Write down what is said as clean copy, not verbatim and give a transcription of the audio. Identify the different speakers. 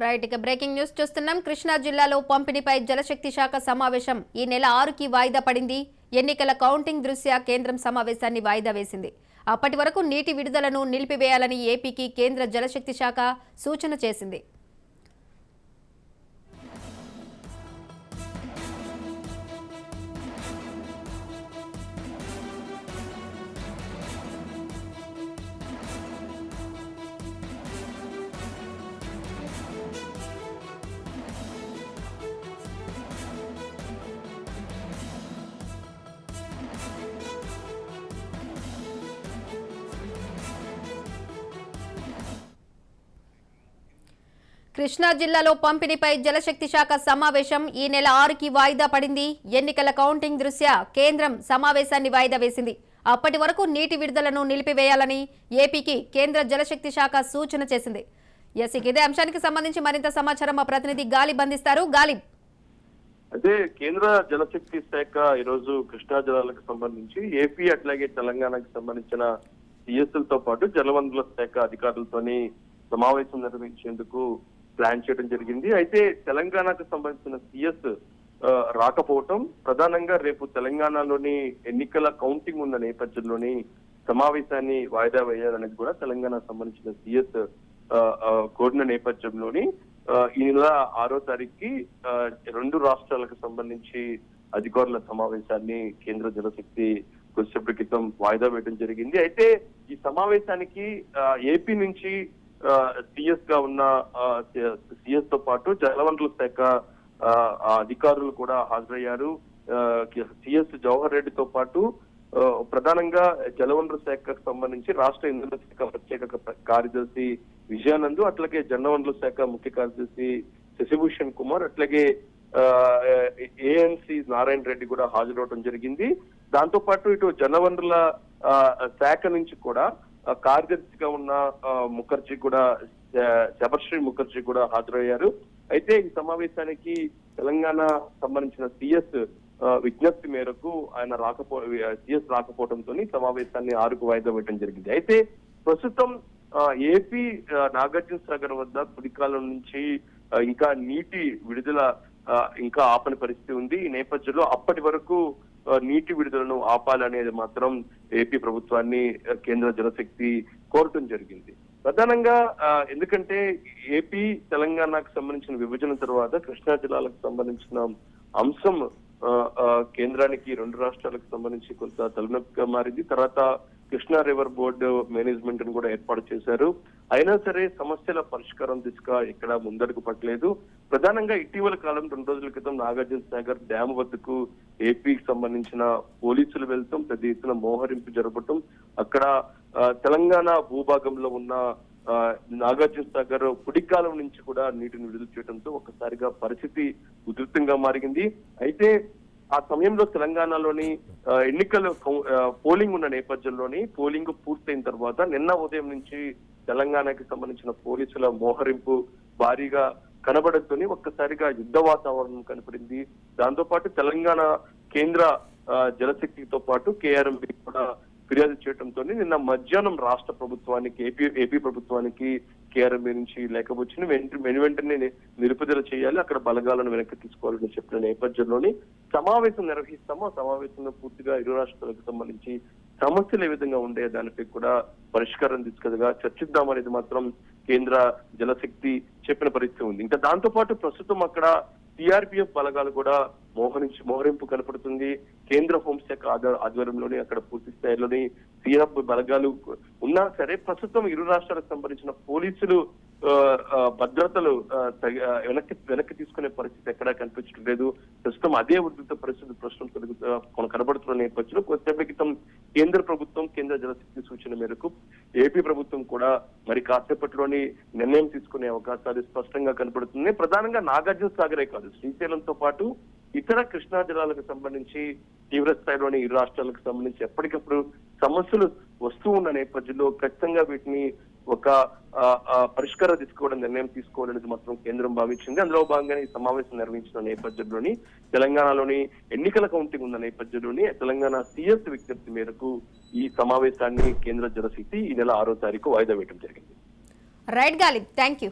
Speaker 1: Right ఇక breaking news చూస్తున్నాం. కృష్ణా జిల్లాలో పంపిణీపై జలశక్తి శాఖ సమావేశం ఈ నెల 6కి వాయిదా పడింది. ఎన్నికల కౌంటింగ్ దృష్ట్యా కేంద్రం సమావేశాన్ని వాయిదా వేసింది. అప్పటి వరకు నీటి విడుదలను నిలిపివేయాలని ఏపీకి కేంద్ర జలశక్తి శాఖ సూచన చేసింది. కృష్ణా జిల్లాలో పంపిణీపై జలశక్తి శాఖ సమావేశం ఈ నెల 6కి వాయిదా పడింది. ఎన్నికల కౌంటింగ్ దృష్ట్యా కేంద్రం సమావేశాన్ని వాయిదా వేసింది. అప్పటి వరకు నీటి విడుదలను నిలిపివేయాలని ఏపీకి కేంద్ర జలశక్తి శాఖ సూచన చేసింది. ఇదే అంశానికి సంబంధించి మరింత సమాచారం మా ప్రతినిధి గాలిబ్ అందిస్తారు. గాలిబ్,
Speaker 2: అదే కేంద్ర జలశక్తి శాఖ ఈరోజు కృష్ణా జిల్లాలకు సంబంధించి ఏపీ అట్లాగే తెలంగాణకు సంబంధించిన సిఎస్లతో పాటు జలవనరుల శాఖ అధికారులతోని సమావేశం నిర్వహించేందుకు ప్లాన్ చేయడం జరిగింది. అయితే తెలంగాణకు సంబంధించిన సిఎస్ రాకపోవటం ప్రధానంగా రేపు తెలంగాణలోని ఎన్నికల కౌంటింగ్ ఉన్న నేపథ్యంలోని సమావేశాన్ని వాయిదా వేయాలనేది కూడా తెలంగాణకు సంబంధించిన సిఎస్ కోరిన నేపథ్యంలోని ఈ నెల 6వ తారీఖుకి రెండు రాష్ట్రాలకు సంబంధించి అధికారుల సమావేశాన్ని కేంద్ర జలశక్తి కొద్దిసేపటి క్రితం వాయిదా వేయడం జరిగింది. అయితే ఈ సమావేశానికి ఏపీ నుంచి సిఎస్ గా ఉన్న సిఎస్ తో పాటు జలవనరుల శాఖ అధికారులు కూడా హాజరయ్యారు. సిఎస్ జవహర్ రెడ్డితో పాటు ప్రధానంగా జలవనరుల శాఖకు సంబంధించి రాష్ట్ర ఇంధన శాఖ ప్రత్యేక కార్యదర్శి విజయానంద్, అట్లాగే జలవనరుల శాఖ ముఖ్య కార్యదర్శి శశిభూషణ్ కుమార్, అట్లాగే ఏఎన్సి నారాయణ రెడ్డి కూడా హాజరవడం జరిగింది. దాంతో పాటు ఇటు జలవనరుల శాఖ నుంచి కూడా కార్యదర్శిగా ఉన్న ముఖర్జీ కూడా శబర్శ్రీ ముఖర్జీ కూడా హాజరయ్యారు. అయితే ఈ సమావేశానికి తెలంగాణ సంబంధించిన సిఎస్ విజ్ఞప్తి మేరకు ఆయన సిఎస్ రాకపోవడంతో సమావేశాన్ని 6కు వాయిదా వేయడం జరిగింది. అయితే ప్రస్తుతం ఏపీ నాగార్జున సాగర్ వద్ద కుడికాలం నుంచి ఇంకా నీటి విడుదల ఇంకా ఆపని పరిస్థితి ఉంది. ఈ నేపథ్యంలో అప్పటి వరకు నీటి విడుదలను ఆపాలనేది మాత్రం ఏపీ ప్రభుత్వాన్ని కేంద్ర జలశక్తి కోరటం జరిగింది. ప్రధానంగా ఎందుకంటే ఏపీ తెలంగాణకు సంబంధించిన విభజన తర్వాత కృష్ణా జిల్లాలకు సంబంధించిన అంశం కేంద్రానికి రెండు రాష్ట్రాలకు సంబంధించి కొంత తలనొప్పిగా మారింది. తర్వాత కృష్ణా రివర్ బోర్డు మేనేజ్మెంట్ ను కూడా ఏర్పాటు చేశారు. అయినా సరే సమస్యల పరిష్కారం దిశగా ఇక్కడ ముందడుగు పట్టలేదు. ప్రధానంగా ఇటీవల కాలం 2 రోజుల క్రితం నాగార్జున సాగర్ డ్యామ్ వద్దకు ఏపీకి సంబంధించిన పోలీసులు వెళ్తాం, పెద్ద ఎత్తున మోహరింపు జరపటం, అక్కడ తెలంగాణ భూభాగంలో ఉన్న నాగార్జున సాగర్ కుడికాలం నుంచి కూడా నీటిని విడుదల చేయడంతో ఒక్కసారిగా పరిస్థితి ఉధృతంగా మారింది. అయితే ఆ సమయంలో తెలంగాణలోని ఎన్నికలు పోలింగ్ ఉన్న నేపథ్యంలోని పోలింగ్ పూర్తయిన తర్వాత నిన్న ఉదయం నుంచి తెలంగాణకి సంబంధించిన పోలీసుల మోహరింపు భారీగా కనబడుతూనే ఒక్కసారిగా యుద్ధ వాతావరణం కనపడింది. దాంతో పాటు తెలంగాణ కేంద్ర జలశక్తితో పాటు కేఆర్ఎంబి కూడా ఫిర్యాదు చేయడంతో నిన్న మధ్యాహ్నం రాష్ట్ర ప్రభుత్వానికి ఏపీ ప్రభుత్వానికి కేఆర్ఎంబి నుంచి లేఖ వచ్చిన వెంటనే నిలుపుదల చేయాలి, అక్కడ బలగాలను వెనక్కి తీసుకోవాలని చెప్పిన నేపథ్యంలోని సమావేశం నిర్వహిస్తాము. ఆ సమావేశంలో పూర్తిగా ఇరు రాష్ట్రాలకు సంబంధించి సమస్యలు ఏ విధంగా ఉండే దానిపై కూడా పరిష్కారం తీసుకగా చర్చిద్దామనేది మాత్రం కేంద్ర జలశక్తి చెప్పిన పరిస్థితి ఉంది. ఇంకా దాంతో పాటు ప్రస్తుతం అక్కడ సిఆర్పిఎఫ్ బలగాలు కూడా మోహరింపు కనపడుతుంది. కేంద్ర హోంశాఖ ఆధ్వర్యంలోని అక్కడ పూర్తి స్థాయిలోని సిఆర్ఎఫ్ బలగాలు ఉన్నా సరే ప్రస్తుతం ఇరు రాష్ట్రాలకు సంబంధించిన పోలీసులు భద్రతలు వెనక్కి తీసుకునే పరిస్థితి ఎక్కడా కనిపించడం లేదు. ప్రస్తుతం అదే ఉధృత పరిస్థితి ప్రస్తుతం కనబడుతున్న నేపథ్యంలో కొద్దిసేపటి క్రితం కేంద్ర ప్రభుత్వం కేంద్ర జలశక్తి సూచన మేరకు ఏపీ ప్రభుత్వం కూడా మరి కాసేపట్లోని నిర్ణయం తీసుకునే అవకాశాలు స్పష్టంగా కనబడుతున్నాయి. ప్రధానంగా నాగార్జున సాగరే కాదు, శ్రీశైలంతో పాటు ఇతర కృష్ణా జిల్లాలకు సంబంధించి తీవ్ర స్థాయిలోని ఇరు రాష్ట్రాలకు సంబంధించి ఎప్పటికప్పుడు సమస్యలు వస్తూ ఉన్న నేపథ్యంలో ఖచ్చితంగా వీటిని ఒక పరిష్కార తీసుకోవడం నిర్ణయం తీసుకోవాలనేది మాత్రం కేంద్రం భావించింది. అందులో భాగంగానే ఈ సమావేశం నిర్వహించిన నేపథ్యంలోని తెలంగాణలోని ఎన్నికల కౌంటింగ్ ఉన్న నేపథ్యంలోని తెలంగాణ సిఎస్ విజ్ఞప్తి మేరకు ఈ సమావేశాన్ని కేంద్ర జలశక్తి ఈ నెల 6వ తారీఖు వాయిదా వేయడం జరిగింది.
Speaker 1: Right Ghalib, thank you.